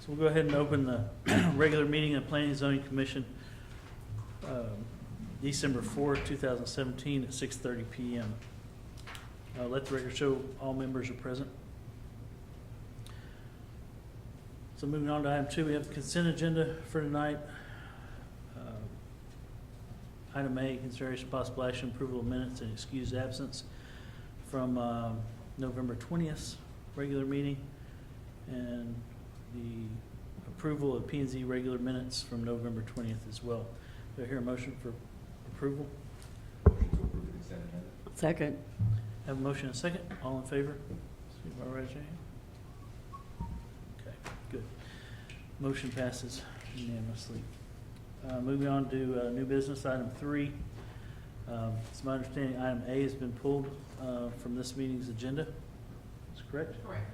So we'll go ahead and open the regular meeting of the Planning and Zoning Commission, December 4th, 2017 at 6:30 p.m. Let the record show all members are present. So moving on to item 2, we have the consent agenda for tonight. Item A, consideration possible action, approval of minutes and excused absence from November 20th regular meeting, and the approval of P&Z regular minutes from November 20th as well. Do I hear a motion for approval? Motion to approve the consent agenda. Second. Have a motion and a second. All in favor? Signify by raising your hand. Okay, good. Motion passes unanimously. Moving on to new business, item 3. It's my understanding item A has been pulled from this meeting's agenda. Is correct? Correct.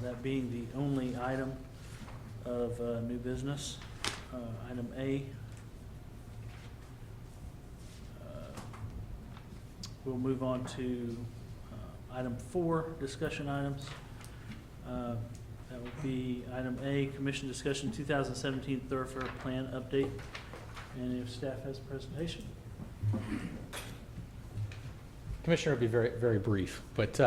That being the only item of new business. Item A. We'll move on to item 4, discussion items. That would be item A, commission discussion 2017 Thoroughfare Plan update. And if staff has a presentation. Commissioner will be very, very brief, but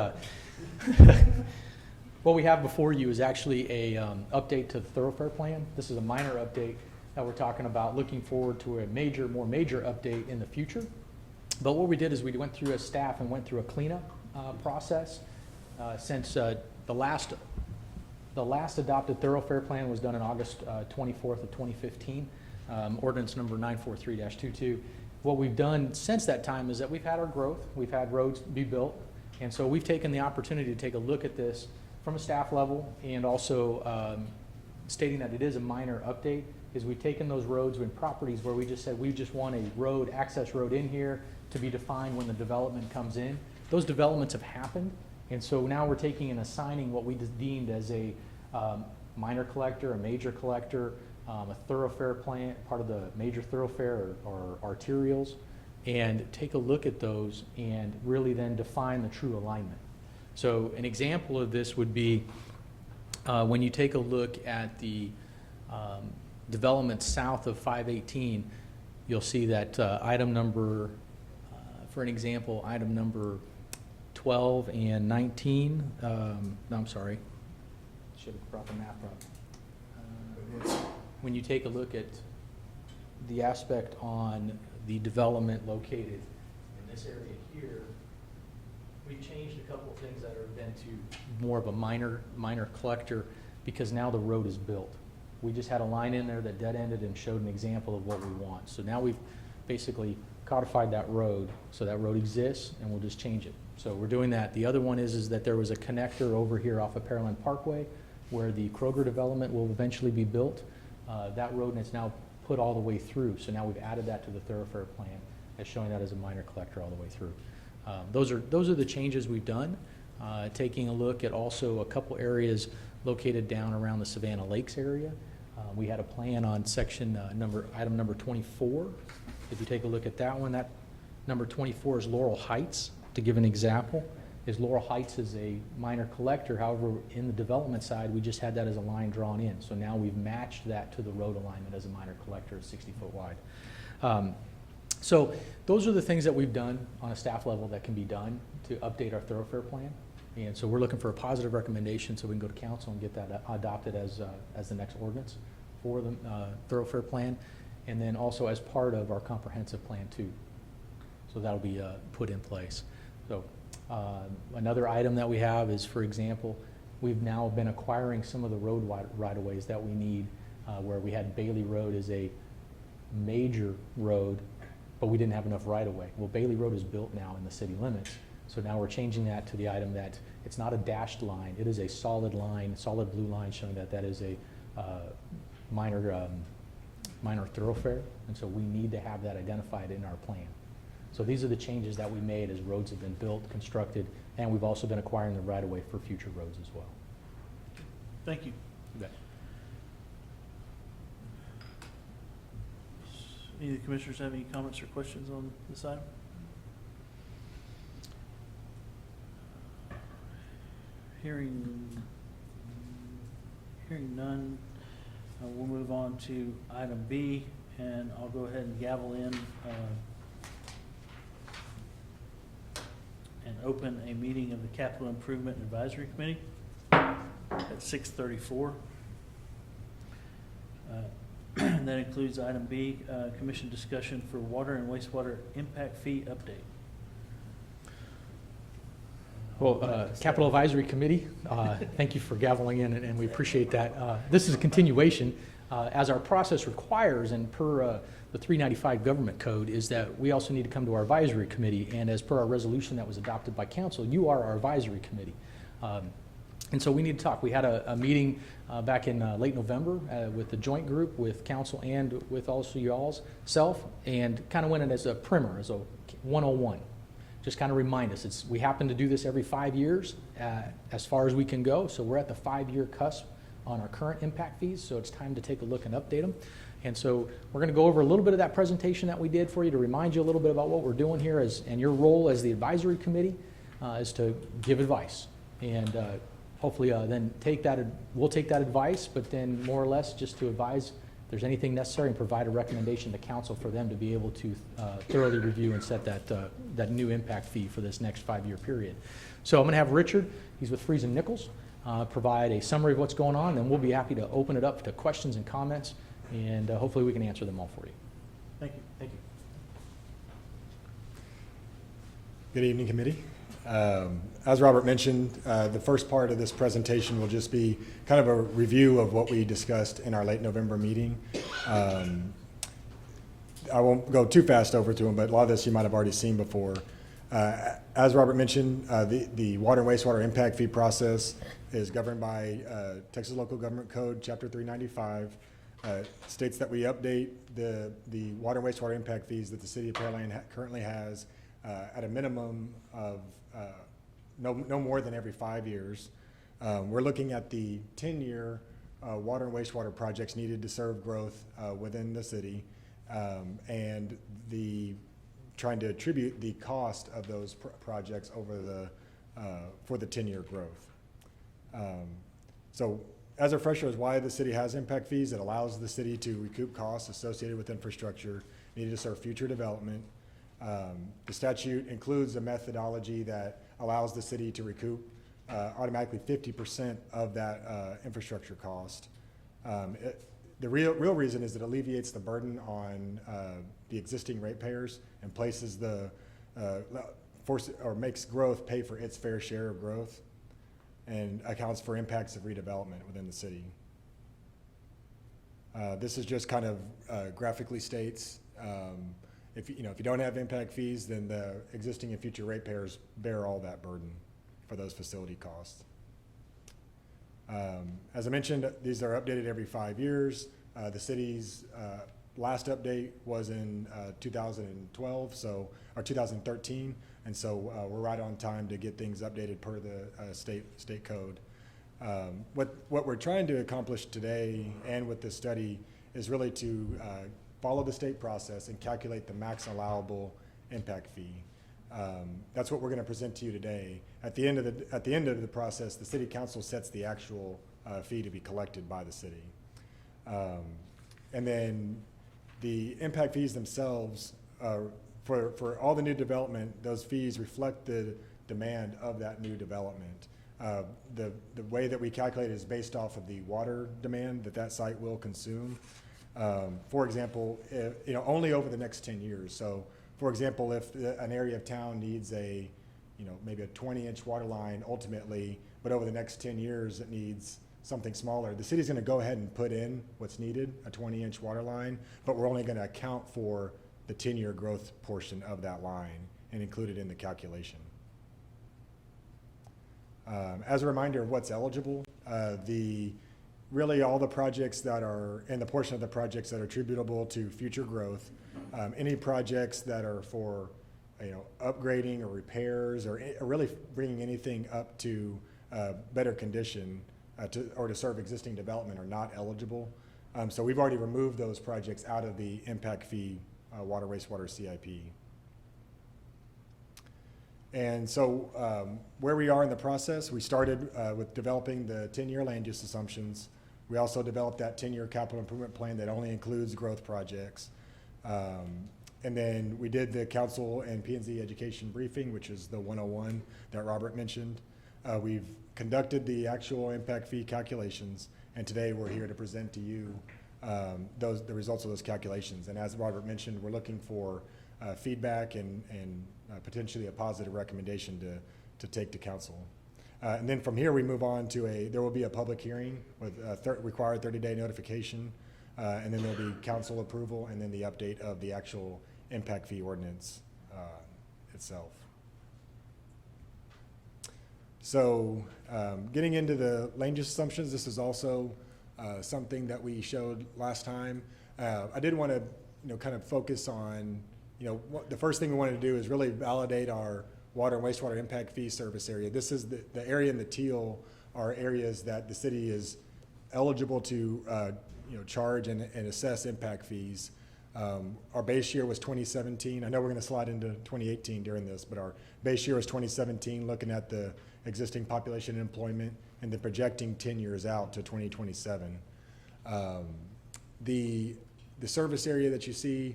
what we have before you is actually a update to the Thoroughfare Plan. This is a minor update that we're talking about, looking forward to a more major update in the future. But what we did is we went through as staff and went through a cleanup process since the last adopted Thoroughfare Plan was done on August 24th of 2015, ordinance number 943-22. What we've done since that time is that we've had our growth, we've had roads be built, and so we've taken the opportunity to take a look at this from a staff level, and also stating that it is a minor update, is we've taken those roads and properties where we just said we just want a road, access road in here to be defined when the development comes in. Those developments have happened, and so now we're taking and assigning what we deemed as a minor collector, a major collector, a thoroughfare plan, part of the major thoroughfare or arterials, and take a look at those and really then define the true alignment. So an example of this would be when you take a look at the development south of 518, you'll see that item number, for an example, item number 12 and 19, no, I'm sorry, should have brought the map up. When you take a look at the aspect on the development located in this area here, we changed a couple of things that have been to more of a minor collector because now the road is built. We just had a line in there that dead-ended and showed an example of what we want. So now we've basically codified that road, so that road exists, and we'll just change it. So we're doing that. The other one is that there was a connector over here off of Pearland Parkway where the Kroger development will eventually be built. That road is now put all the way through. So now we've added that to the Thoroughfare Plan as showing that as a minor collector all the way through. Those are the changes we've done. Taking a look at also a couple areas located down around the Savannah Lakes area. We had a plan on section item number 24. If you take a look at that one, that number 24 is Laurel Heights. To give an example, is Laurel Heights is a minor collector. However, in the development side, we just had that as a line drawn in. So now we've matched that to the road alignment as a minor collector, 60 foot wide. So those are the things that we've done on a staff level that can be done to update our Thoroughfare Plan. And so we're looking for a positive recommendation so we can go to council and get that adopted as the next ordinance for the Thoroughfare Plan, and then also as part of our comprehensive plan too. So that'll be put in place. So another item that we have is, for example, we've now been acquiring some of the road right-of-ways that we need, where we had Bailey Road as a major road, but we didn't have enough right-of-way. Well, Bailey Road is built now in the city limits, so now we're changing that to the item that it's not a dashed line, it is a solid line, solid blue line showing that that is a minor thoroughfare, and so we need to have that identified in our plan. So these are the changes that we made as roads have been built, constructed, and we've also been acquiring the right-of-way for future roads as well. Thank you. You bet. Any of the commissioners have any comments or questions on this item? Hearing none, we'll move on to item B, and I'll go ahead and gavel in and open a meeting of the Capital Improvement Advisory Committee at 6:34. That includes item B, commission discussion for water and wastewater impact fee update. Well, Capital Advisory Committee, thank you for gaveling in, and we appreciate that. This is a continuation, as our process requires, and per the 395 Government Code, is that we also need to come to our advisory committee, and as per our resolution that was adopted by council, you are our advisory committee. And so we need to talk. We had a meeting back in late November with the joint group, with council and with also y'all's self, and kind of went in as a primer, as a 101. Just kind of remind us, we happen to do this every 5 years as far as we can go. So we're at the 5-year cusp on our current impact fees. So it's time to take a look and update them. And so we're going to go over a little bit of that presentation that we did for you to remind you a little bit about what we're doing here, and your role as the advisory committee is to give advice. And hopefully then we'll take that advice, but then more or less just to advise if there's anything necessary and provide a recommendation to council for them to be able to thoroughly review and set that new impact fee for this next 5-year period. So I'm going to have Richard, he's with Freese and Nichols, provide a summary of what's going on, and we'll be happy to open it up to questions and comments, and hopefully we can answer them all for you. Thank you. Thank you. Good evening, committee. As Robert mentioned, the first part of this presentation will just be kind of a review of what we discussed in our late November meeting. I won't go too fast over to them, but a lot of this you might have already seen before. As Robert mentioned, the water and wastewater impact fee process is governed by Texas Local Government Code, Chapter 395. States that we update the water and wastewater impact fees that the city of Pearland currently has at a minimum of no more than every 5 years. We're looking at the 10-year water and wastewater projects needed to serve growth within the city, and trying to attribute the cost of those projects over for the 10-year growth. So as a refresher is why the city has impact fees, it allows the city to recoup costs associated with infrastructure needed to serve future development. The statute includes a methodology that allows the city to recoup automatically 50% of that infrastructure cost. The real reason is it alleviates the burden on the existing ratepayers and places makes growth pay for its fair share of growth, and accounts for impacts of redevelopment within the city. This is just kind of graphically states if you don't have impact fees, then the existing and future ratepayers bear all that burden for those facility costs. As I mentioned, these are updated every 5 years. The city's last update was in 2012, or 2013, and so we're right on time to get things updated per the state code. What we're trying to accomplish today and with this study is really to follow the state process and calculate the max allowable impact fee. That's what we're going to present to you today. At the end of the process, the city council sets the actual fee to be collected by the city. And then the impact fees themselves, for all the new development, those fees reflect the demand of that new development. The way that we calculate it is based off of the water demand that site will consume. For example, only over the next 10 years. So, for example, if an area of town needs maybe a 20-inch water line ultimately, but over the next 10 years it needs something smaller, the city's going to go ahead and put in what's needed, a 20-inch water line, but we're only going to account for the 10-year growth portion of that line and include it in the calculation. As a reminder of what's eligible, really all the projects that are, and the portion of the projects that are attributable to future growth, any projects that are for upgrading or repairs or really bringing anything up to better condition to serve existing development are not eligible. So we've already removed those projects out of the impact fee water wastewater CIP. And so where we are in the process, we started with developing the 10-year land use assumptions We also developed that 10-year capital improvement plan that only includes growth projects. And then we did the council and P&Z education briefing, which is the 101 that Robert mentioned. We've conducted the actual impact fee calculations, and today we're here to present to you the results of those calculations. And as Robert mentioned, we're looking for feedback and potentially a positive recommendation to take to council. And then from here, we move on to there will be a public hearing with required 30-day notification, and then there'll be council approval, and then the update of the actual impact fee ordinance itself. So getting into the land use assumptions, this is also something that we showed last time. I did want to kind of focus on, the first thing we wanted to do is really validate our water and wastewater impact fee service area. This is the area in the teal are areas that the city is eligible to charge and assess impact fees. Our base year was 2017. I know we're going to slide into 2018 during this, but our base year was 2017, looking at the existing population and employment, and then projecting 10 years out to 2027. The service area that you see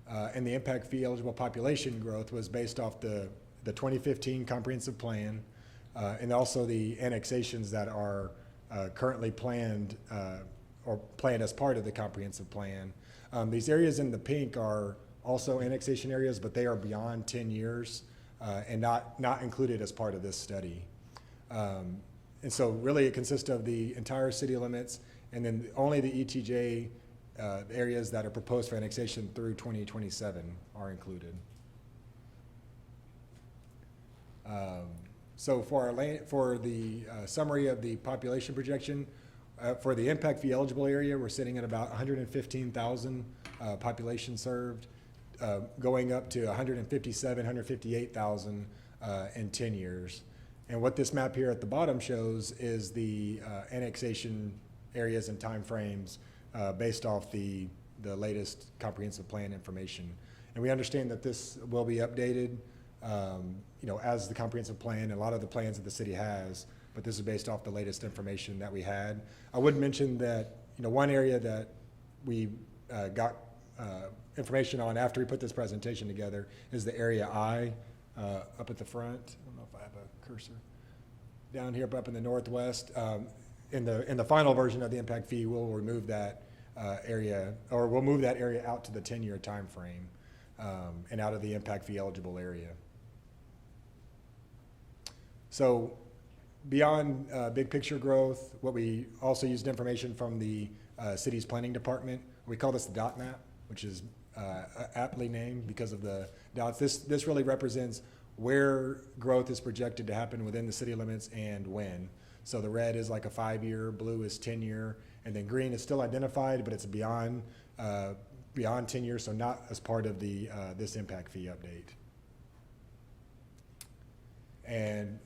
and the impact fee eligible population growth was based off the 2015 comprehensive plan, and also the annexations that are currently planned or planned as part of the comprehensive plan. These areas in the pink are also annexation areas, but they are beyond 10 years and not included as part of this study. And so really it consists of the entire city limits, and then only the ETJ areas that are proposed for annexation through 2027 are included. So for the summary of the population projection, for the impact fee eligible area, we're sitting at about 115,000 population served, going up to 157, 158,000 in 10 years. And what this map here at the bottom shows is the annexation areas and timeframes based off the latest comprehensive plan information. And we understand that this will be updated as the comprehensive plan and a lot of the plans that the city has, but this is based off the latest information that we had. I would mention that, one area that we got information on after we put this presentation together is the area I up at the front. I don't know if I have a cursor. Down here up in the northwest. In the final version of the impact fee, we'll remove that area, or we'll move that area out to the 10-year time frame and out of the impact fee eligible area. So beyond big picture growth, what we also used information from the city's planning department. We call this the dot map, which is aptly named because of the dots. This really represents where growth is projected to happen within the city limits and when. So the red is like a 5-year, blue is 10-year, and then green is still identified, but it's beyond 10 years, so not as part of the this impact fee update. And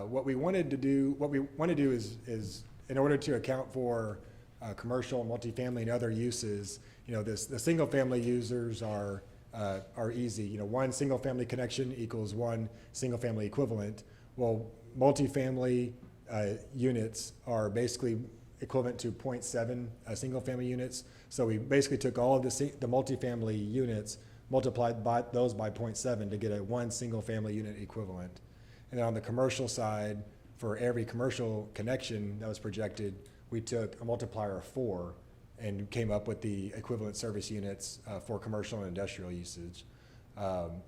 what we want to do is in order to account for commercial, multifamily, and other uses, the single family users are easy. One single family connection equals one single family equivalent. Well, multifamily units are basically equivalent to 0.7 single family units. So we basically took all of the multifamily units, multiplied those by 0.7 to get a one single family unit equivalent. And then on the commercial side, for every commercial connection that was projected, we took a multiplier of 4 and came up with the equivalent service units for commercial and industrial usage.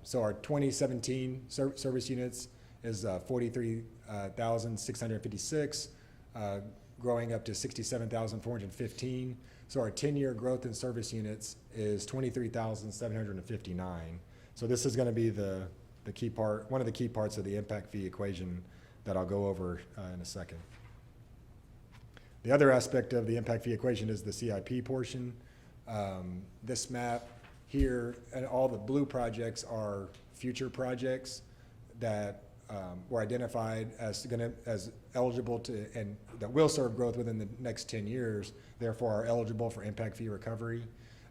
So our 2017 service units is 43,656, growing up to 67,415. So our 10-year growth in service units is 23,759. So this is going to be the key part, one of the key parts of the impact fee equation that I'll go over in a second. The other aspect of the impact fee equation is the CIP portion. This map here, and all the blue projects are future projects that were identified as eligible to, and that will serve growth within the next 10 years, therefore are eligible for impact fee recovery.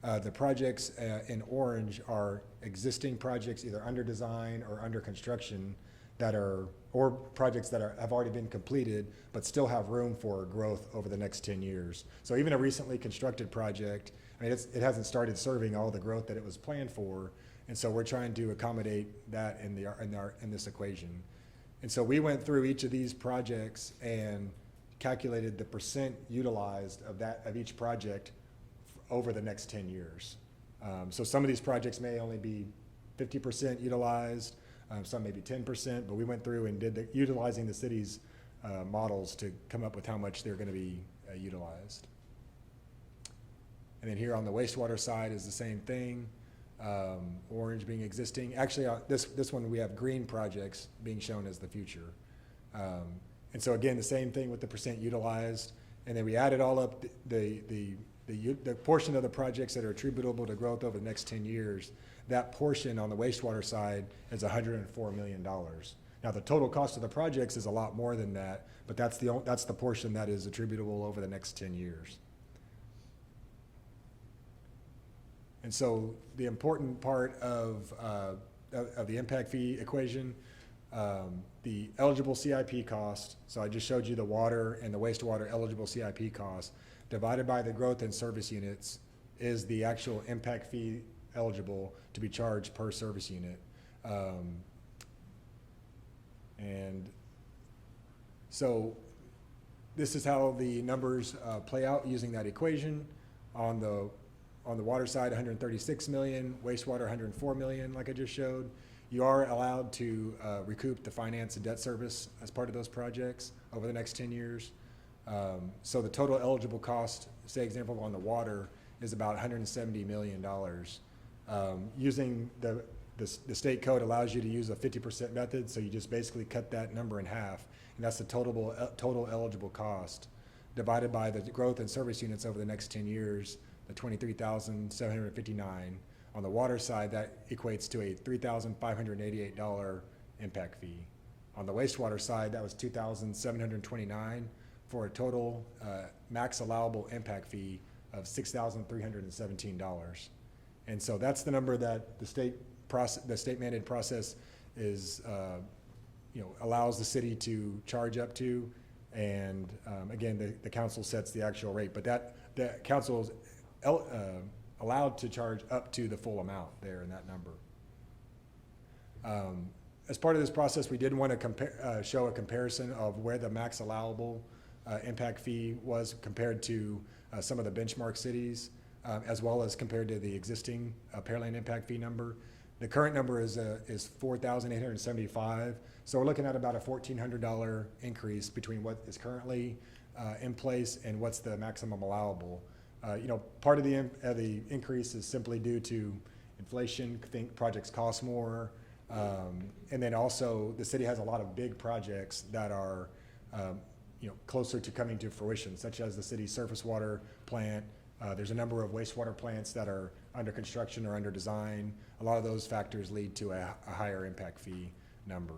The projects in orange are existing projects either under design or under construction that are, or projects that have already been completed, but still have room for growth over the next 10 years. So even a recently constructed project, I mean, it hasn't started serving all the growth that it was planned for, and so we're trying to accommodate that in this equation. And so we went through each of these projects and calculated the percent utilized of each project over the next 10 years. So some of these projects may only be 50% utilized, some maybe 10%, but we went through and did utilizing the city's models to come up with how much they're going to be utilized. And then here on the wastewater side is the same thing. Orange being existing. Actually, this one we have green projects being shown as the future. And so again, the same thing with the percent utilized. And then we added all up the portion of the projects that are attributable to growth over the next 10 years. That portion on the wastewater side is $104 million. Now, the total cost of the projects is a lot more than that, but that's the portion that is attributable over the next 10 years. And so the important part of the impact fee equation, the eligible CIP cost, so I just showed you the water and the wastewater eligible CIP cost, divided by the growth in service units is the actual impact fee eligible to be charged per service unit. And so this is how the numbers play out using that equation. On the water side, 136 million, wastewater 104 million, like I just showed. You are allowed to recoup the finance and debt service as part of those projects over the next 10 years. So the total eligible cost, say example on the water, is about $170 million. Using the state code allows you to use a 50% method, so you just basically cut that number in half, and that's the total eligible cost divided by the growth in service units over the next 10 years, the 23,759. On the water side, that equates to a $3,588 impact fee. On the wastewater side, that was $2,729 for a total max allowable impact fee of $6,317. And so that's the number that the state mandated process is, allows the city to charge up to. And again, the council sets the actual rate, but the council is allowed to charge up to the full amount there in that number. As part of this process, we did want to show a comparison of where the max allowable impact fee was compared to some of the benchmark cities, as well as compared to the existing Pearland impact fee number. The current number is $4,875, so we're looking at about a $1,400 increase between what is currently in place and what's the maximum allowable. Part of the increase is simply due to inflation. I think projects cost more, and then also the city has a lot of big projects that are closer to coming to fruition, such as the city's surface water plant. There's a number of wastewater plants that are under construction or under design. A lot of those factors lead to a higher impact fee number.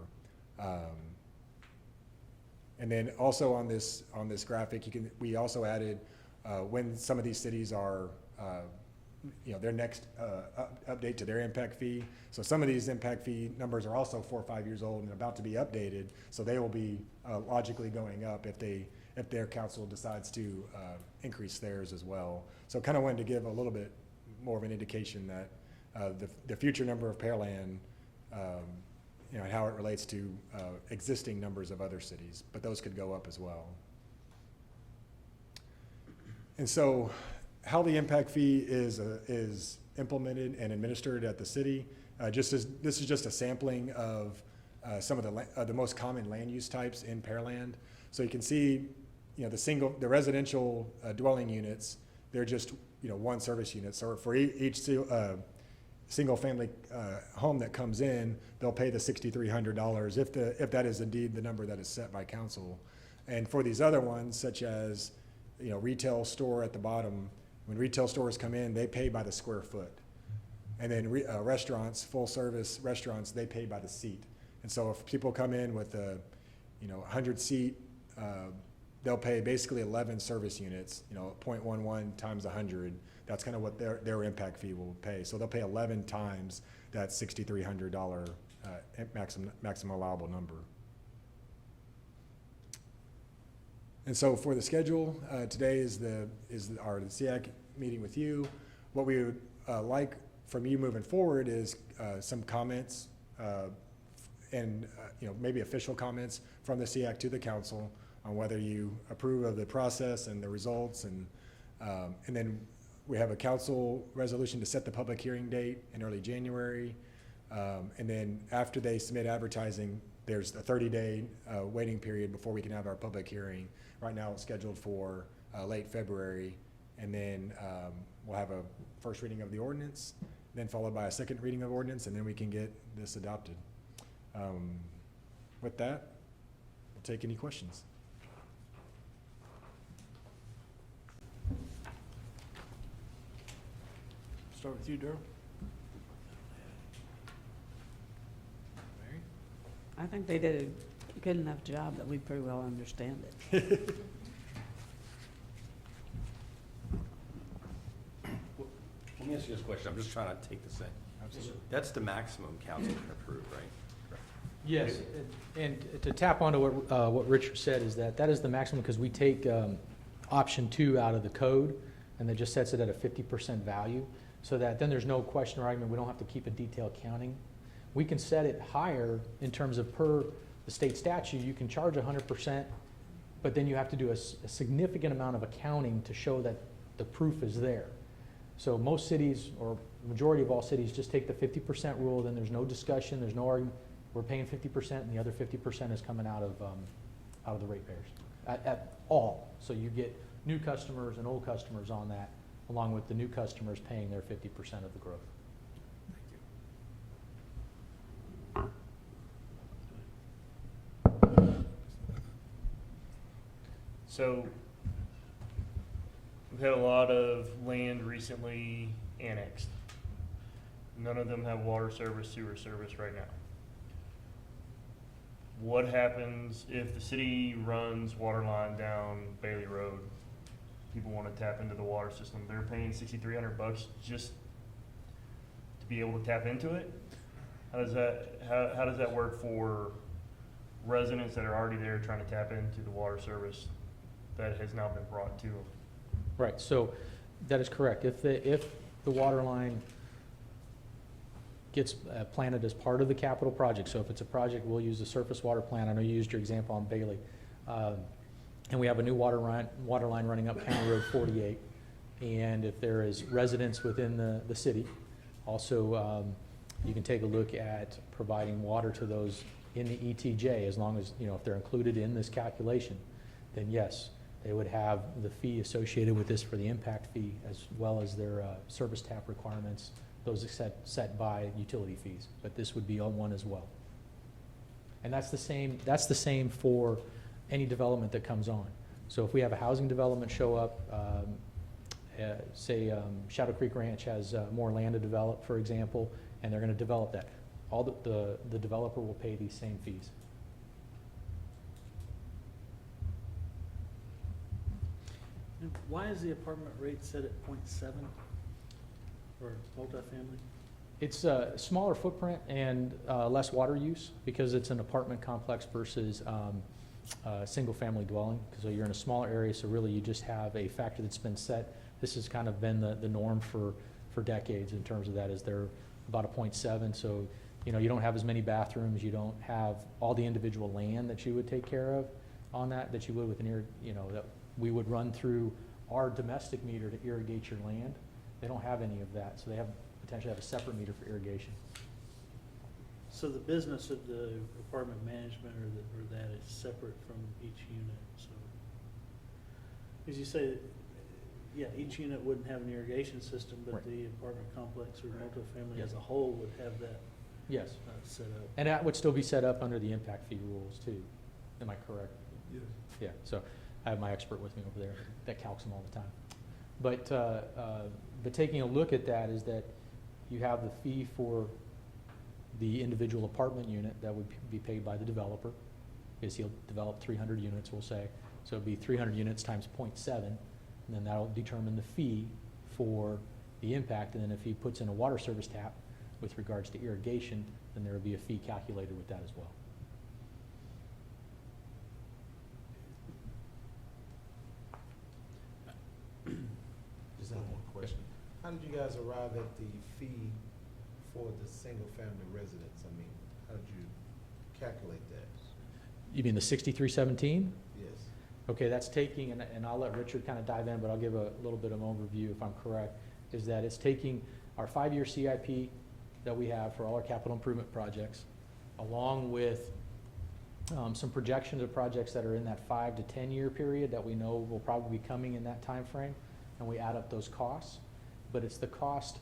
And then also on this graphic, we also added when some of these cities are, their next update to their impact fee. So some of these impact fee numbers are also 4 or 5 years old and about to be updated. So they will be logically going up if their council decides to increase theirs as well. So kind of wanted to give a little bit more of an indication that the future number of Pearland, and how it relates to existing numbers of other cities, but those could go up as well. And so how the impact fee is implemented and administered at the city, this is just a sampling of some of the most common land use types in Pearland. So you can see, the residential dwelling units, they're just, one service unit. So for each single family home that comes in, they'll pay the $6,300 if that is indeed the number that is set by council. And for these other ones, such as, retail store at the bottom, when retail stores come in, they pay by the square foot. And then restaurants, full service restaurants, they pay by the seat. And so if people come in with a 100 seat, they'll pay basically 11 service units, 0.11 times 100. That's kind of what their impact fee will pay. So they'll pay 11 times that $6,300 maximum allowable number. And so for the schedule, today is our SEAC meeting with you. What we would like from you moving forward is some comments and maybe official comments from the SEAC to the council on whether you approve of the process and the results, and then we have a council resolution to set the public hearing date in early January, and then after they submit advertising, there's a 30-day waiting period before we can have our public hearing. Right now it's scheduled for late February, and then we'll have a first reading of the ordinance, then followed by a second reading of ordinance, and then we can get this adopted. With that, we'll take any questions. Start with you, Daryl. Mary? I think they did a good enough job that we pretty well understand it. Let me ask you this question. I'm just trying to take this in. Absolutely. That's the maximum council can approve, right? Yes, and to tap onto what Richard said is that is the maximum, because we take option 2 out of the code, and that just sets it at a 50% value, so that then there's no question or argument. We don't have to keep a detailed counting. We can set it higher in terms of per the state statute. You can charge 100%, but then you have to do a significant amount of accounting to show that the proof is there. So most cities, or majority of all cities, just take the 50% rule. Then there's no discussion, there's no argument. We're paying 50%, and the other 50% is coming out of the ratepayers at all. So you get new customers and old customers on that, along with the new customers paying their 50% of the growth. So we've had a lot of land recently annexed. None of them have water service, sewer service right now. What happens if the city runs water line down Bailey Road? People want to tap into the water system. They're paying $6,300 just to be able to tap into it. How does that work for residents that are already there trying to tap into the water service that has now been brought to them? Right. So that is correct. If the water line gets planted as part of the capital project, so if it's a project, we'll use the surface water plant. I know you used your example on Bailey. And we have a new water line running up County Road 48. And if there is residents within the city, also you can take a look at providing water to those in the ETJ, as long as, if they're included in this calculation, then yes, they would have the fee associated with this for the impact fee, as well as their service tap requirements. Those are set by utility fees, but this would be on one as well. And that's the same for any development that comes on. So if we have a housing development show up, say Shadow Creek Ranch has more land to develop, for example, and they're going to develop that, all the developer will pay these same fees. And why is the apartment rate set at 0.7 for multifamily? It's a smaller footprint and less water use, because it's an apartment complex versus single-family dwelling. So you're in a smaller area, so really you just have a factor that's been set. This has kind of been the norm for decades in terms of that, is they're about a 0.7. So you don't have as many bathrooms, you don't have all the individual land that you would take care of on that you would with that we would run through our domestic meter to irrigate your land. They don't have any of that, so they potentially have a separate meter for irrigation. So the business of the apartment management or that is separate from each unit, so. As you say, yeah, each unit wouldn't have an irrigation system, but Right. the apartment complex or multifamily Yes. as a whole would have that Yes, set up. and that would still be set up under the impact fee rules too. Am I correct? Yes. Yeah, so I have my expert with me over there that calcs them all the time. But taking a look at that is that you have the fee for the individual apartment unit that would be paid by the developer, because he'll develop 300 units, we'll say. So it'd be 300 units times 0.7, and then that'll determine the fee for the impact. And then if he puts in a water service tap, with regards to irrigation, then there would be a fee calculated with that as well. Just have one question. How did you guys arrive at the fee for the single-family residence? I mean, how did you calculate that? You mean the 6317? Yes. Okay, that's taking, and I'll let Richard kind of dive in, but I'll give a little bit of an overview if I'm correct, is that it's taking our 5-year CIP that we have for all our capital improvement projects, along with some projections of projects that are in that 5 to 10 year period that we know will probably be coming in that time frame, and we add up those costs. But it's the cost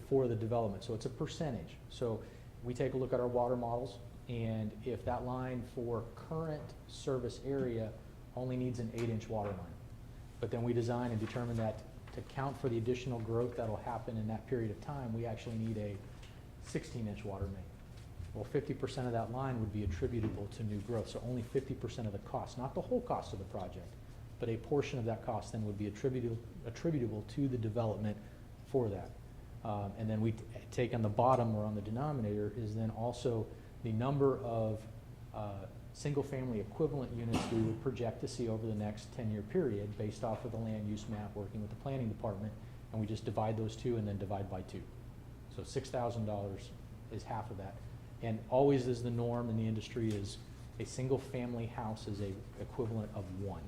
for the development, so it's a percentage. So we take a look at our water models, and if that line for current service area only needs an 8-inch water line, but then we design and determine that to count for the additional growth that'll happen in that period of time, we actually need a 16-inch water main. Well, 50% of that line would be attributable to new growth, so only 50% of the cost, not the whole cost of the project, but a portion of that cost then would be attributable to the development for that. And then we take on the bottom, or on the denominator, is then also the number of single-family equivalent units we would project to see over the next 10-year period based off of the land use map, working with the planning department, and we just divide those two and then divide by 2. So $6,000 is half of that. And always is the norm in the industry is a single-family house is a equivalent of 1.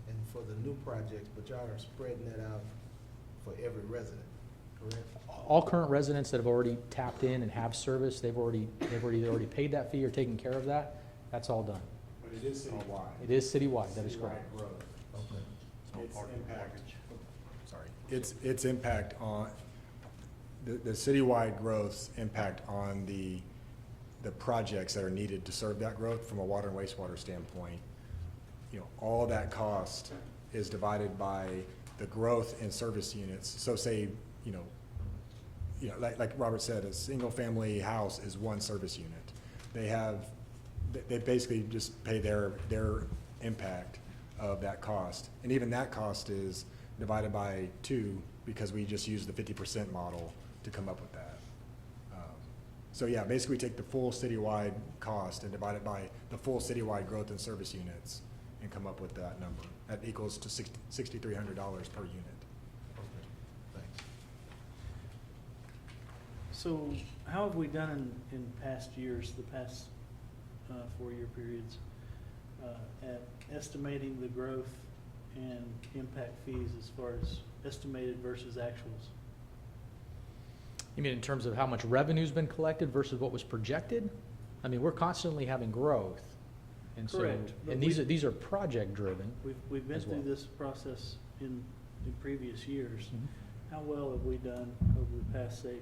And for the new projects, but y'all are spreading that out for every resident, correct? All current residents that have already tapped in and have service, they've either already paid that fee or taken care of that. That's all done. But it is citywide. It is citywide, that is correct. Citywide growth. Okay. Its impact, sorry, its impact on, the citywide growth's impact on the projects that are needed to serve that growth from a water and wastewater standpoint, you know, all that cost is divided by the growth in service units. So say, you know, like Robert said, a single-family house is 1 service unit. They basically just pay their impact of that cost. And even that cost is divided by 2 because we just use the 50% model to come up with that. So yeah, basically we take the full citywide cost and divide it by the full citywide growth in service units and come up with that number. That equals to $6,300 per unit. Okay, thanks. So how have we done in past years, the past 4-year periods, at estimating the growth and impact fees as far as estimated versus actuals? You mean in terms of how much revenue's been collected versus what was projected? I mean, we're constantly having growth. And so, Correct, but and these are project driven. We've been as well. through this process in previous years. Mhm. How well have we done over the past, say,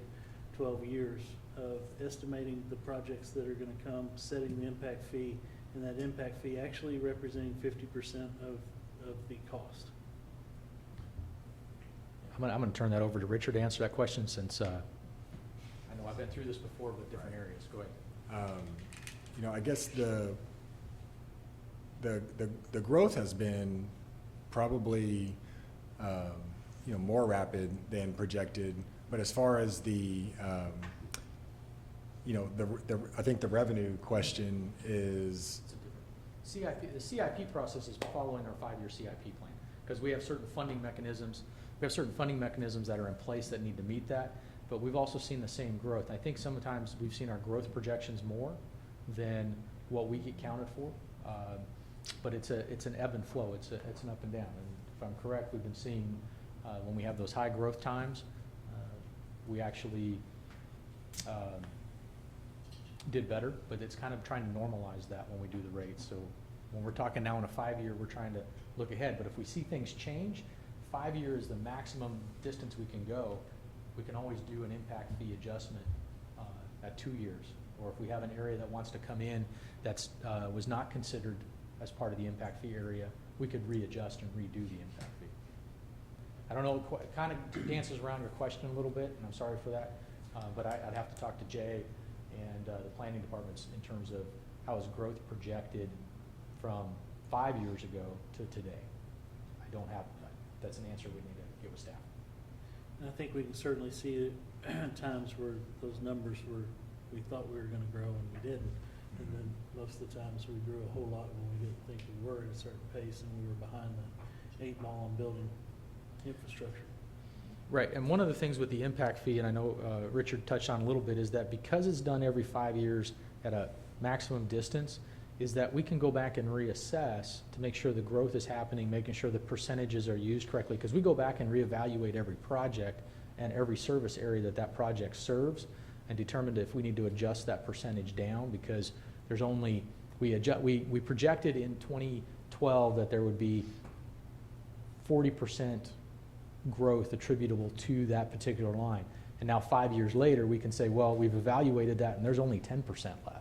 12 years of estimating the projects that are gonna come, setting the impact fee, and that impact fee actually representing 50% of the cost? I'm gonna turn that over to Richard to answer that question, since I know I've been through this before with different areas. Go ahead. You know, I guess the growth has been probably, you know, more rapid than projected. But as far as the, you know, I think the revenue question is, The CIP process is following our 5-year CIP plan, because we have certain funding mechanisms. We have certain funding mechanisms that are in place that need to meet that, but we've also seen the same growth. I think sometimes we've seen our growth projections more than what we get counted for, but it's an ebb and flow. It's an up and down. And if I'm correct, we've been seeing when we have those high growth times, we actually did better, but it's kind of trying to normalize that when we do the rates. So when we're talking now in a 5-year, we're trying to look ahead, but if we see things change, 5 years is the maximum distance we can go. We can always do an impact fee adjustment at 2 years, or if we have an area that wants to come in that's was not considered as part of the impact fee area, we could readjust and redo the impact fee. I don't know, it kind of dances around your question a little bit, and I'm sorry for that, but I'd have to talk to Jay and the planning departments in terms of how is growth projected from 5 years ago to today. I don't have, that's an answer we need to get with staff. I think we can certainly see times where those numbers were, we thought we were gonna grow and we didn't. And then most of the times we grew a whole lot when we didn't think we were at a certain pace and we were behind the 8 ball on building infrastructure. Right, and one of the things with the impact fee, and I know Richard touched on a little bit, is that because it's done every 5 years at a maximum distance, is that we can go back and reassess to make sure the growth is happening, making sure the percentages are used correctly, because we go back and reevaluate every project and every service area that that project serves and determine if we need to adjust that percentage down, because there's only, we projected in 2012 that there would be 40% growth attributable to that particular line. And now 5 years later, we can say, well, we've evaluated that and there's only 10% left.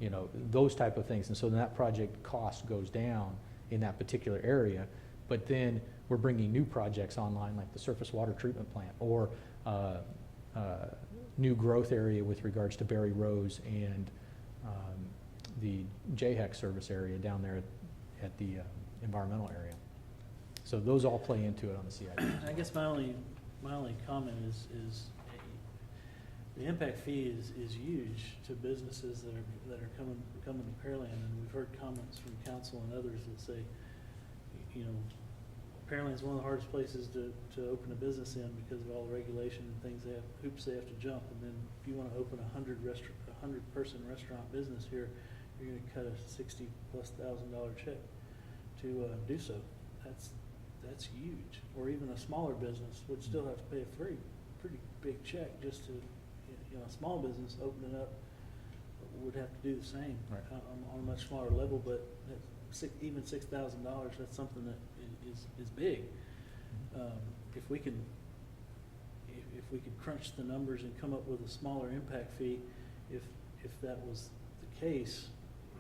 You know, those type of things. And so then that project cost goes down in that particular area. But then we're bringing new projects online, like the surface water treatment plant, or new growth area with regards to Berry Rose and the JHEC service area down there at the environmental area. So those all play into it on the CIP. I guess my only comment is the impact fee is huge to businesses that are coming to Pearland, and we've heard comments from council and others that say, you know, Pearland is one of the hardest places to open a business in because of all the regulation and things hoops they have to jump. And then if you want to open a 100-person restaurant business here, you're going to cut a $60,000+ check to do so. That's huge. Or even a smaller business would still have to pay a pretty big check just to, you know, a small business opening up would have to do the same. Right. On a much smaller level, but even $6,000, that's something that is big. If we could crunch the numbers and come up with a smaller impact fee, if that was the case,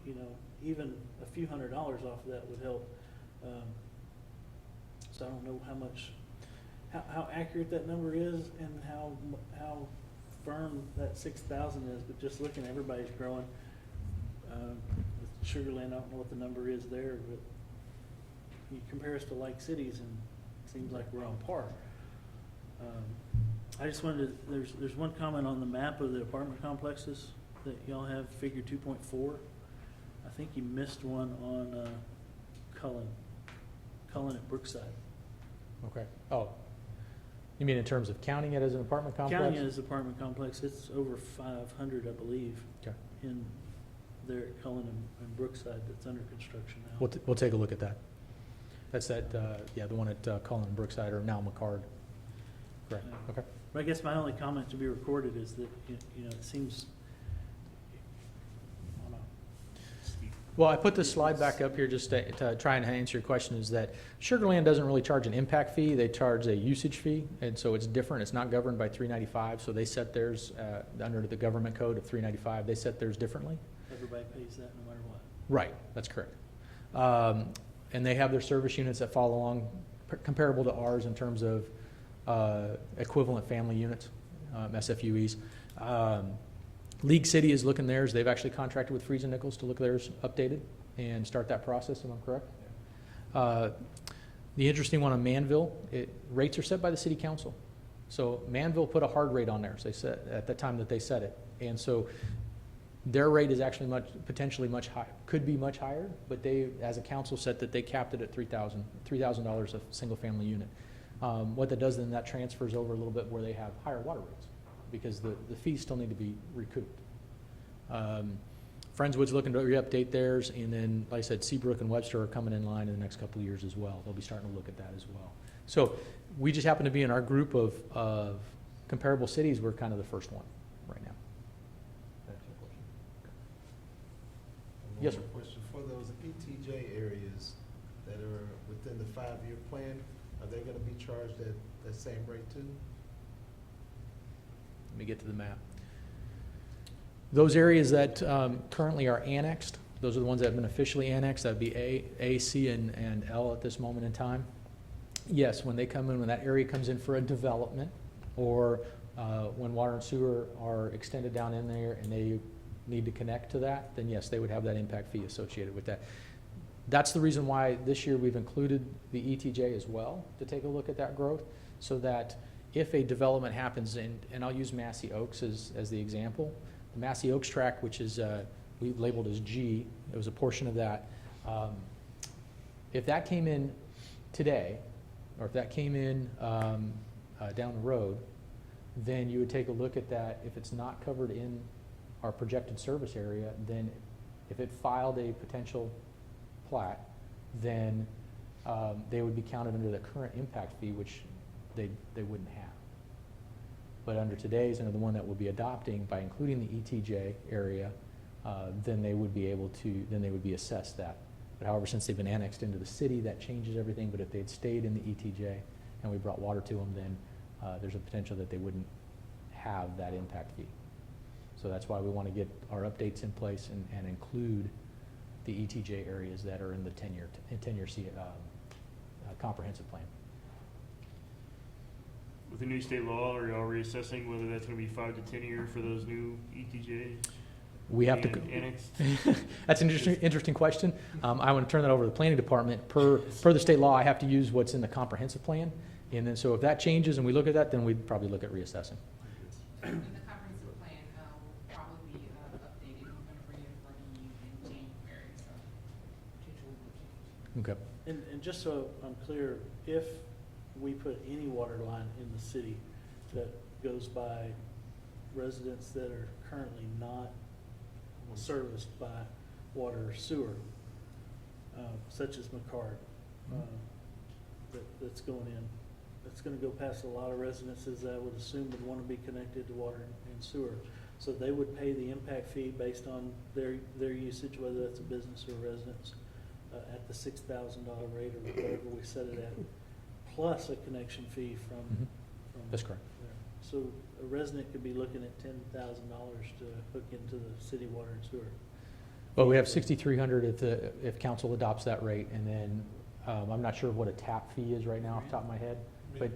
you know, even a few $100s off of that would help. So I don't know how accurate that number is and how firm that 6,000 is, but just looking, everybody's growing. With Sugarland, I don't know what the number is there, but you compare us to like cities and it seems like we're on par. I just wanted to, there's one comment on the map of the apartment complexes that y'all have, figure 2.4. I think you missed one on Cullen at Brookside. Okay. Oh, you mean in terms of counting it as an apartment complex? Counting it as apartment complex, it's over 500, I believe, Okay. in there at Cullen and Brookside that's under construction now. We'll take a look at that. That's that, yeah, the one at Cullen and Brookside, or now McCard. Correct. Yeah. Okay. But I guess my only comment to be recorded is that, you know, it seems, I don't know. Well, I put this slide back up here just to try and answer your question, is that Sugarland doesn't really charge an impact fee. They charge a usage fee, and so it's different. It's not governed by 395, so they set theirs under the government code of 395. They set theirs differently. Everybody pays that no matter what. Right, that's correct. And they have their service units that follow along, comparable to ours in terms of equivalent family units, SFUEs. League City is looking theirs. They've actually contracted with Freeze and Nichols to look theirs updated and start that process, am I correct? Yeah. The interesting one on Manville, rates are set by the city council. So Manville put a hard rate on theirs, they said, at the time that they set it. And so their rate is actually potentially much higher, could be much higher, but they, as a council, said that they capped it at $3,000 a single family unit. What that does then, that transfers over a little bit where they have higher water rates, because the fees still need to be recouped. Friendswood's looking to re-update theirs, and then, like I said, Seabrook and Webster are coming in line in the next couple of years as well. They'll be starting to look at that as well. So we just happen to be in our group of comparable cities. We're kind of the first one right now. Yes, sir. Question, for those ETJ areas that are within the 5-year plan, are they gonna be charged at that same rate too? Let me get to the map. Those areas that currently are annexed, those are the ones that have been officially annexed. That'd be A, C, and L at this moment in time. Yes, when they come in, when that area comes in for a development, or when water and sewer are extended down in there and they need to connect to that, then yes, they would have that impact fee associated with that. That's the reason why this year we've included the ETJ as well, to take a look at that growth, so that if a development happens, and I'll use Massey Oaks as the example, the Massey Oaks tract, which is, we labeled as G, it was a portion of that. If that came in today, or if that came in down the road, then you would take a look at that. If it's not covered in our projected service area, then if it filed a potential plat, then they would be counted under the current impact fee, which they wouldn't have. But under today's, under the one that we'll be adopting, by including the ETJ area, then they would be able to, then they would be assessed that. But however, since they've been annexed into the city, that changes everything. But if they'd stayed in the ETJ and we brought water to them, then there's a potential that they wouldn't have that impact fee. So that's why we want to get our updates in place and include the ETJ areas that are in the 10-year comprehensive plan. With the new state law, are y'all reassessing whether that's gonna be 5 to 10 year for those new ETJs? We have to. And annexed? That's an interesting question. I want to turn that over to the planning department. Per the state law, I have to use what's in the comprehensive plan. And then, so if that changes and we look at that, then we'd probably look at reassessing. And the comprehensive plan will probably be updated. We're gonna bring it for you in January, so potentially will change. Okay. And just so I'm clear, if we put any water line in the city that goes by residents that are currently not serviced by water or sewer, such as McCart, that's going in, that's gonna go past a lot of residences that I would assume would wanna be connected to water and sewer. So they would pay the impact fee based on their usage, whether that's a business or a residence, at the $6,000 rate or whatever we set it at, plus a connection fee from. That's correct. there. So a resident could be looking at $10,000 to hook into the city water and sewer. Well, we have 6,300 if council adopts that rate, and then I'm not sure what a tap fee is right now off the top of my head, but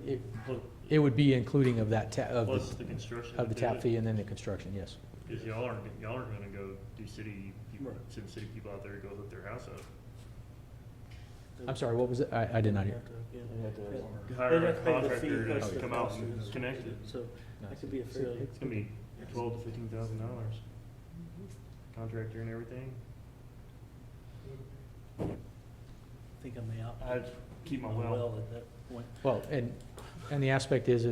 it would be including of that Plus the construction. of the tap fee and then the construction. Yes. Because y'all aren't gonna go do city people, Right. send city people out there to go hook their house up. I'm sorry. What was it? I did not hear. Hire They'd a have to pay the contractor fee to plus the come out cost and of it. connect it. So that could be a fairly. It's gonna be $12,000 to $15,000. Contractor and everything. I think I may out. I'd keep my my well. at that point. Well, and the aspect is,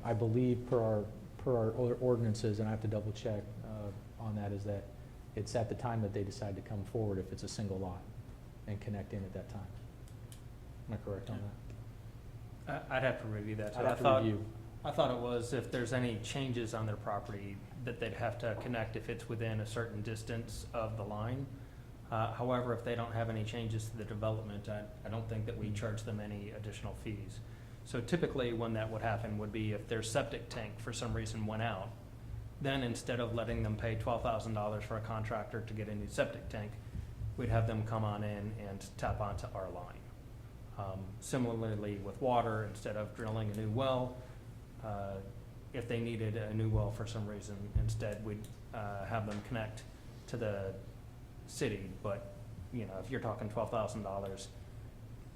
I believe per our ordinances, and I have to double check on that, is that it's at the time that they decide to come forward if it's a single lot and connect in at that time. Am I correct on that? I'd have to review that. I'd have to review. I thought it was if there's any changes on their property, that they'd have to connect if it's within a certain distance of the line. However, if they don't have any changes to the development, I don't think that we charge them any additional fees. So typically, when that would happen would be if their septic tank for some reason went out, then instead of letting them pay $12,000 for a contractor to get a new septic tank, we'd have them come on in and tap onto our line. Similarly with water, instead of drilling a new well, if they needed a new well for some reason, instead we'd have them connect to the city. But, you know, if you're talking $12,000,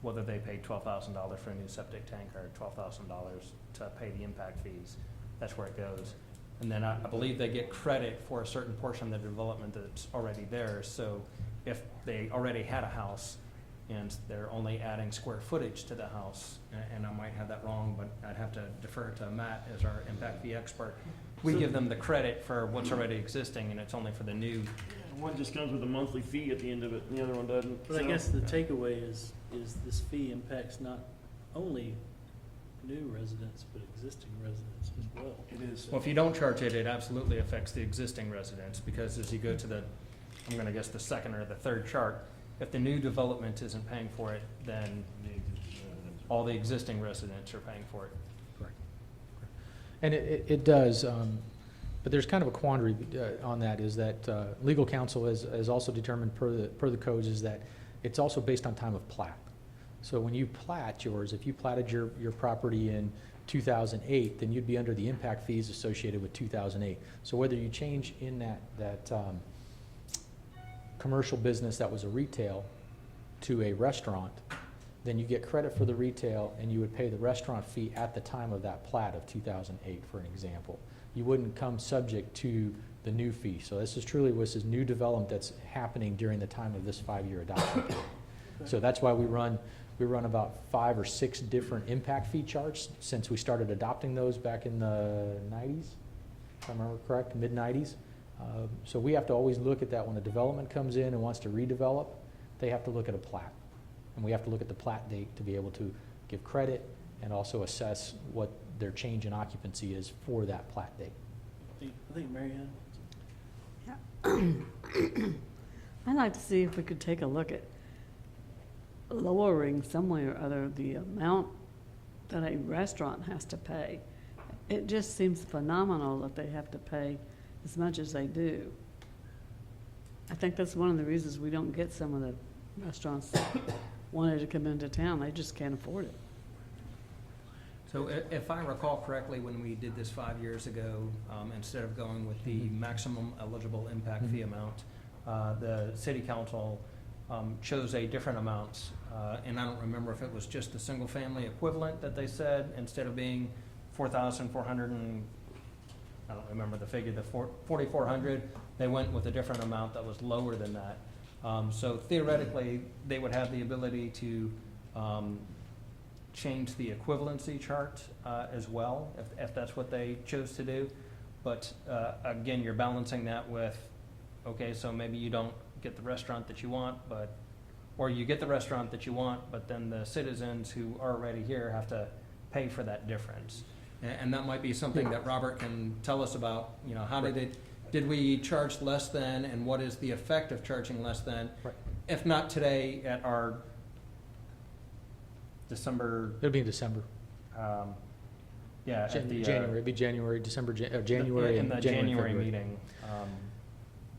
whether they pay $12,000 for a new septic tank or $12,000 to pay the impact fees, that's where it goes. And then I believe they get credit for a certain portion of the development that's already there. So if they already had a house and they're only adding square footage to the house, and I might have that wrong, but I'd have to defer to Matt as our impact fee expert. We give them the credit for what's already existing, and it's only for the new. One just comes with a monthly fee at the end of it, and the other one doesn't. But I So- guess the takeaway is this fee impacts not only new residents, but existing residents as well. It is. Well, if you don't charge it, it absolutely affects the existing residents, because as you go to the, I'm gonna guess the second or the third chart, if the new development isn't paying for it, then all the existing residents are paying for it. Correct. And it does, but there's kind of a quandary on that, is that legal counsel has also determined per the codes is that it's also based on time of plat. So when you plat yours, if you platted your property in 2008, then you'd be under the impact fees associated with 2008. So whether you change in that commercial business that was a retail to a restaurant, then you get credit for the retail, and you would pay the restaurant fee at the time of that plat of 2008, for an example. You wouldn't come subject to the new fee. So this is new development that's happening during the time of this 5-year adoption period. So that's why we run about 5 or 6 different impact fee charts since we started adopting those back in the 90s, if I remember correct, mid-90s. So we have to always look at that when a development comes in and wants to redevelop, they have to look at a plat. And we have to look at the plat date to be able to give credit and also assess what their change in occupancy is for that plat date. I think Mary Ann? I'd like to see if we could take a look at lowering some way or other the amount that a restaurant has to pay. It just seems phenomenal that they have to pay as much as they do. I think that's one of the reasons we don't get some of the restaurants that wanted to come into town. They just can't afford it. So if I recall correctly, when we did this 5 years ago, instead of going with the maximum eligible impact fee amount, the city council chose a different amount, and I don't remember if it was just the single-family equivalent that they said, instead of being 4,400 and, I don't remember the figure, the 4,400, they went with a different amount that was lower than that. So theoretically, they would have the ability to change the equivalency chart as well, if that's what they chose to do. But again, you're balancing that with, okay, so maybe you don't get the restaurant that you want, or you get the restaurant that you want, but then the citizens who are already here have to pay for that difference. And that might be something that Robert can tell us about, how did we charge less than, and what is the effect of charging less than? Right. If not today, at our December. It'll be in December. Yeah, at the January. It'd be January, December, January. in the and January February. meeting.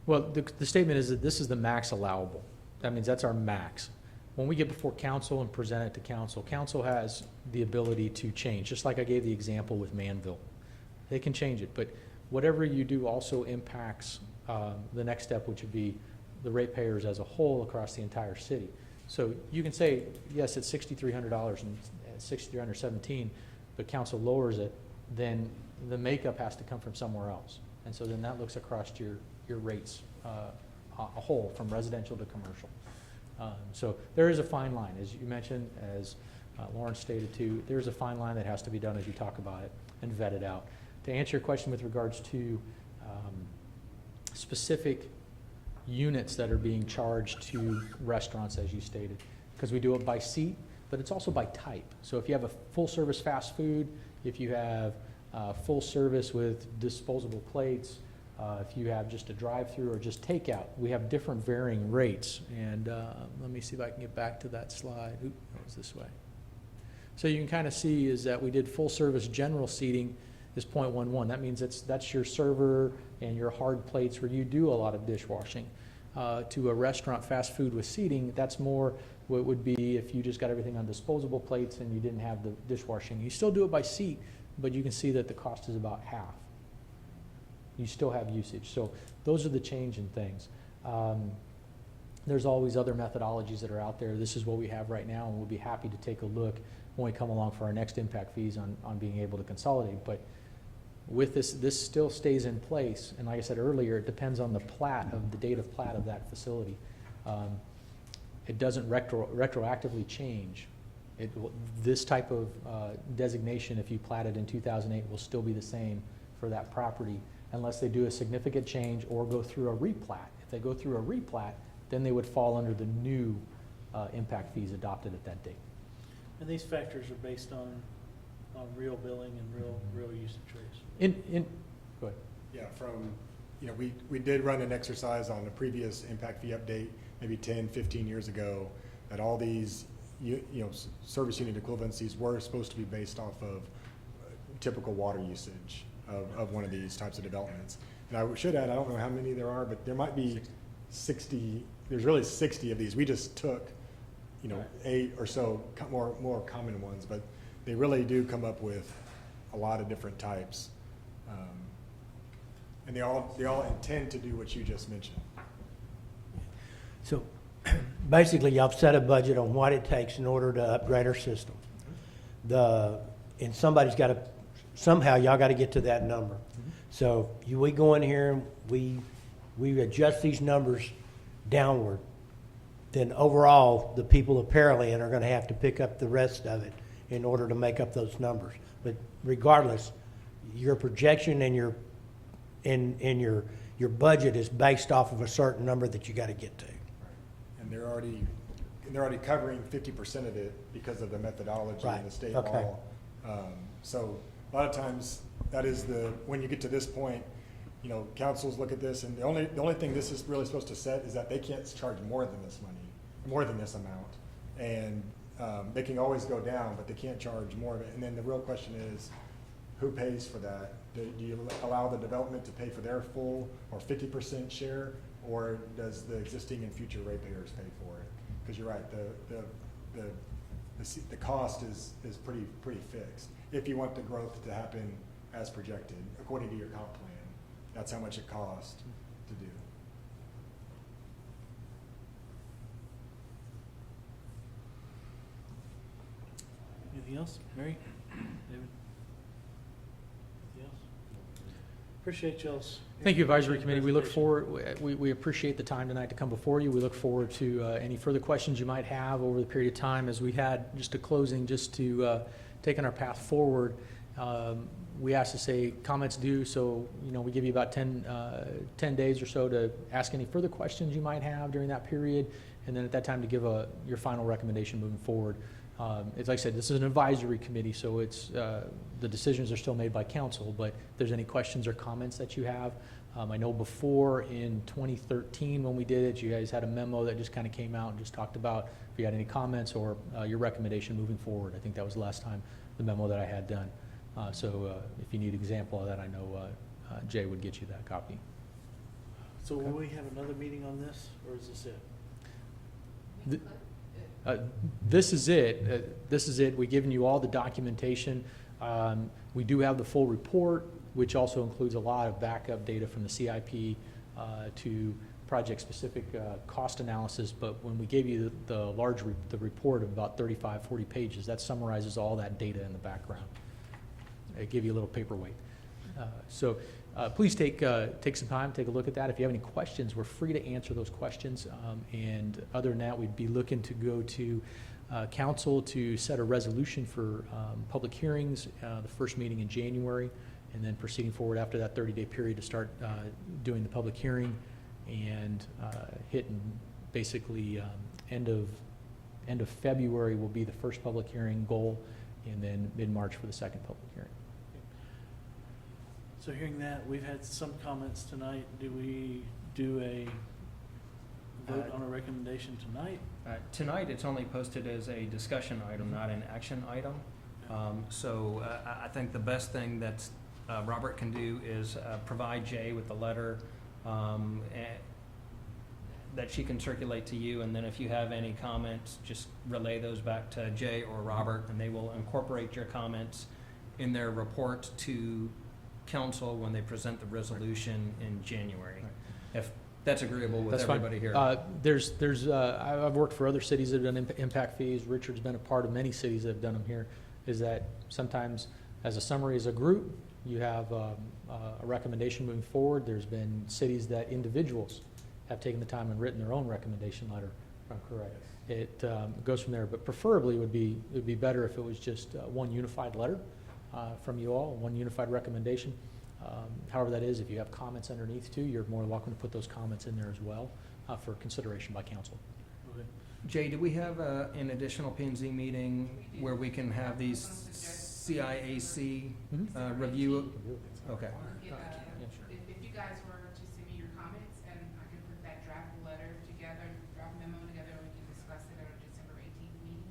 Well, the statement is that this is the max allowable. That means that's our max. When we get before council and present it to council, council has the ability to change, just like I gave the example with Manville. They can change it, but whatever you do also impacts the next step, which would be the ratepayers as a whole across the entire city. So you can say, yes, it's $6,300 and $6,317, but council lowers it, then the makeup has to come from somewhere else. And so then that looks across your rates a whole, from residential to commercial. So there is a fine line, as you mentioned, as Lawrence stated too, there's a fine line that has to be done as you talk about it and vet it out. To answer your question with regards to specific units that are being charged to restaurants, as you stated, because we do it by seat, but it's also by type. So if you have a full service fast food, if you have full service with disposable plates, if you have just a drive-through or just takeout, we have different varying rates. And let me see if I can get back to that slide. Oop, that was this way. So you can kind of see is that we did full service general seating is 0.11. That means that's your server and your hard plates where you do a lot of dishwashing. To a restaurant fast food with seating, that's more what would be if you just got everything on disposable plates and you didn't have the dishwashing. You still do it by seat, but you can see that the cost is about half. You still have usage. So those are the change in things. There's always other methodologies that are out there. This is what we have right now, and we'll be happy to take a look when we come along for our next impact fees on being able to consolidate. But with this still stays in place, and like I said earlier, it depends on the plat of the date of plat of that facility. It doesn't retroactively change. This type of designation, if you platted in 2008, will still be the same for that property unless they do a significant change or go through a replat. If they go through a replat, then they would fall under the new impact fees adopted at that date. And these factors are based on real billing and real usage rates. Go ahead. Yeah, we did run an exercise on a previous impact fee update, maybe 10, 15 years ago, that all these, service unit equivalencies were supposed to be based off of typical water usage of one of these types of developments. And I should add, I don't know how many there are, but there might be 60, there's really 60 of these. We just took, 8 or so more common ones, but they really do come up with a lot of different types. And they all intend to do what you just mentioned. So basically, y'all set a budget on what it takes in order to upgrade our system. And somebody's got to, somehow y'all got to get to that number. So we go in here and we adjust these numbers downward. Then overall, the people of Pearland are going to have to pick up the rest of it in order to make up those numbers. But regardless, your projection and your budget is based off of a certain number that you got to get to. And they're already covering 50% of it because of the methodology Right. and the state Okay. law. So a lot of times, that is when you get to this point, you know, councils look at this, and the only thing this is really supposed to set is that they can't charge more than this money, more than this amount. And they can always go down, but they can't charge more of it. And then the real question is, who pays for that? Do you allow the development to pay for their full or 50% share, or does the existing and future ratepayers pay for it? Because you're right, the cost is pretty fixed. If you want the growth to happen as projected, according to your comp plan, that's how much it costs to do. Anything else? Mary? David? Anything else? Appreciate y'all's. Thank you, Advisory Committee. We look forward, we appreciate the time tonight to come before you. We look forward to any further questions you might have over the period of time as we had just a closing, just to taking our path forward. We ask to say comments due, so we give you about 10 days or so to ask any further questions you might have during that period, and then at that time to give your final recommendation moving forward. It's like I said, this is an advisory committee, so it's the decisions are still made by council, but if there's any questions or comments that you have, I know before in 2013 when we did it, you guys had a memo that just kind of came out and just talked about if you had any comments or your recommendation moving forward. I think that was the last time the memo that I had done. So if you need an example of that, I know Jay would get you that copy. So will we have another meeting on this, or is this it? This is it. This is it. We've given you all the documentation. We do have the full report, which also includes a lot of backup data from the CIP to project-specific cost analysis. But when we gave you the report of about 35, 40 pages, that summarizes all that data in the background. It give you a little paperweight. So please take some time, take a look at that. If you have any questions, we're free to answer those questions. And other than that, we'd be looking to go to council to set a resolution for public hearings, the first meeting in January, and then proceeding forward after that 30-day period to start doing the public hearing and hitting basically end of February will be the first public hearing goal, and then mid-March for the second public hearing. So hearing that, we've had some comments tonight. Do we do a vote on a recommendation tonight? Tonight, it's only posted as a discussion item, not an action item. So I think the best thing that Robert can do is provide Jay with a letter that she can circulate to you, and then if you have any comments, just relay those back to Jay or Robert, and they will incorporate your comments in their report to council when they present the resolution in January. If that's agreeable with That's everybody fine. here. I've worked for other cities that have done impact fees. Richard's been a part of many cities that have done them here. Is that sometimes, as a summary, as a group, you have a recommendation moving forward. There's been cities that individuals have taken the time and written their own recommendation letter, if I'm correct. It goes from there, but preferably it would be better if it was just one unified letter from you all, one unified recommendation. However that is, if you have comments underneath too, you're more than welcome to put those comments in there as well for consideration by council. Okay. Jay, do we have an additional P&Z meeting where we can have these CIAC review? Okay. If you guys were to send me your comments, and I can put that draft letter together, draft memo together, and we can discuss it at our December 18th meeting.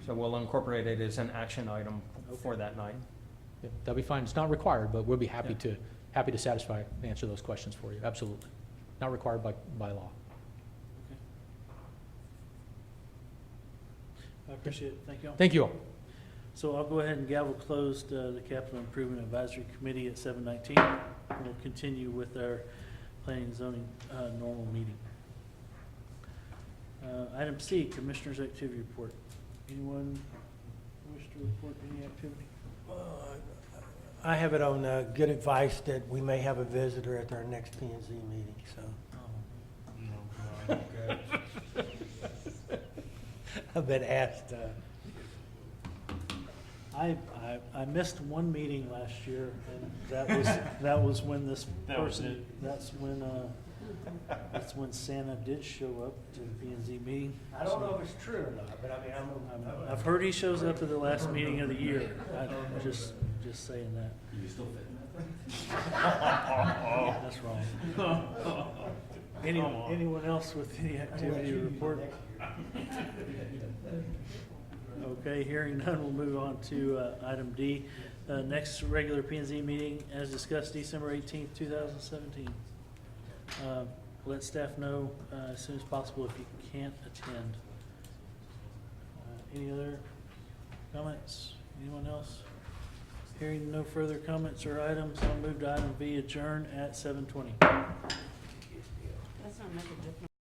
So we'll incorporate it as an action item for that night. Yeah, that'll be fine. It's not required, but we'll be happy to satisfy, answer those questions for you. Absolutely. Not required by law. Okay. I appreciate it. Thank you all. Thank you all. So I'll go ahead and gavel closed the Capital Improvement Advisory Committee at 7:19. We'll continue with our planning and zoning normal meeting. Item Item C, Commissioners' Activity Report. Anyone wish to report any activity? I have it on good advice that we may have a visitor at our next P&Z meeting, so. I've been asked, I missed one meeting last year, and that was when this That was person, it. that's when Santa did show up to the P and Z meeting. I don't know if it's true or not, but I mean, I've heard he shows up at the last meeting of the year. I'm just saying that. You still fit in That's wrong. Anyone else with any activity to report? Okay, hearing none, we'll move on to item D. Next regular P and Z meeting, as discussed, December 18th, 2017. Let staff know as soon as possible if you can't attend. Any other comments? Anyone else? Hearing no further comments or items, I'll move to item V, adjourn at 7:20. That's not make a difference.